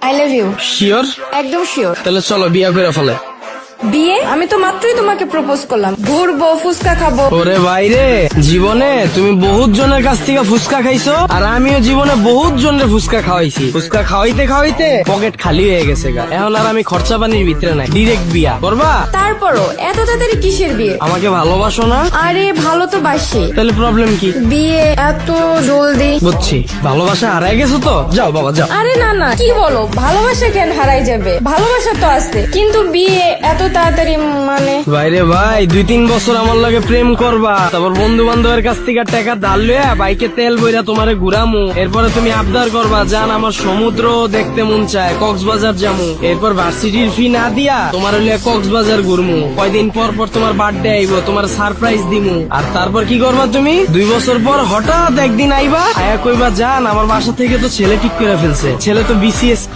I love you. Sure? একদম sure. তাহলে চলো বিয়া করে ফেলে। বিয়ে? আমি তো মাত্রই তোমাকে প্রপোজ করলাম, ঘুরবো, ফুচকা খাবো। ওরে ভাইরে, জীবনে তুমি বহুত জনের কাছ থেকে ফুচকা খাইছো, আর আমিও জীবনে বহুত জনের ফুচকা খাওয়াইছি। ফুচকা খাওয়াইতে খাওয়াইতে পকেট খালি হয়ে গেছে গা। এখন আর আমি খরচা পানির ভিতরে নাই, ডিরেক্ট বিয়া করবা? তারপরও এত তাড়াতাড়ি কিসের বিয়ে? আমাকে ভালোবাসো না? আরে ভালো তো বাসি। তাহলে প্রবলেম কি? বিয়ে এত জলদি? বুঝছি, ভালোবাসা হারাই গেছো তো। যাও বাবা যাও। আরে না না, কি বলো, ভালোবাসা কেন হারাই যাবে? ভালোবাসা তো আছে, কিন্তু বিয়ে এত তাড়াতাড়ি মানে? ভাইরে ভাই, 2-3 বছর আমার লাগে প্রেম করবা, তারপর বন্ধু বান্ধবের কাছ থেকে টাকা ধার লইয়া বাইকে তেল বইরা তোমারে ঘুরামু, এরপরে তুমি আবদার করবা জান আমার সমুদ্র দেখতে মন চায়, কক্সবাজার যামু, এরপর ভার্সিটির ফি না দিয়া তোমার লিয়া কক্সবাজার ঘুরমু, কয়দিন পর পর তোমার বার্থডে আইব, তোমার সারপ্রাইজ দিমু, আর তারপর কি করবা তুমি? 2 বছর পর হঠাৎ একদিন আইবা, আয়া কইবা জান আমার বাসা থেকে তো ছেলে ঠিক করে ফেলছে, ছেলে তো বিসিএস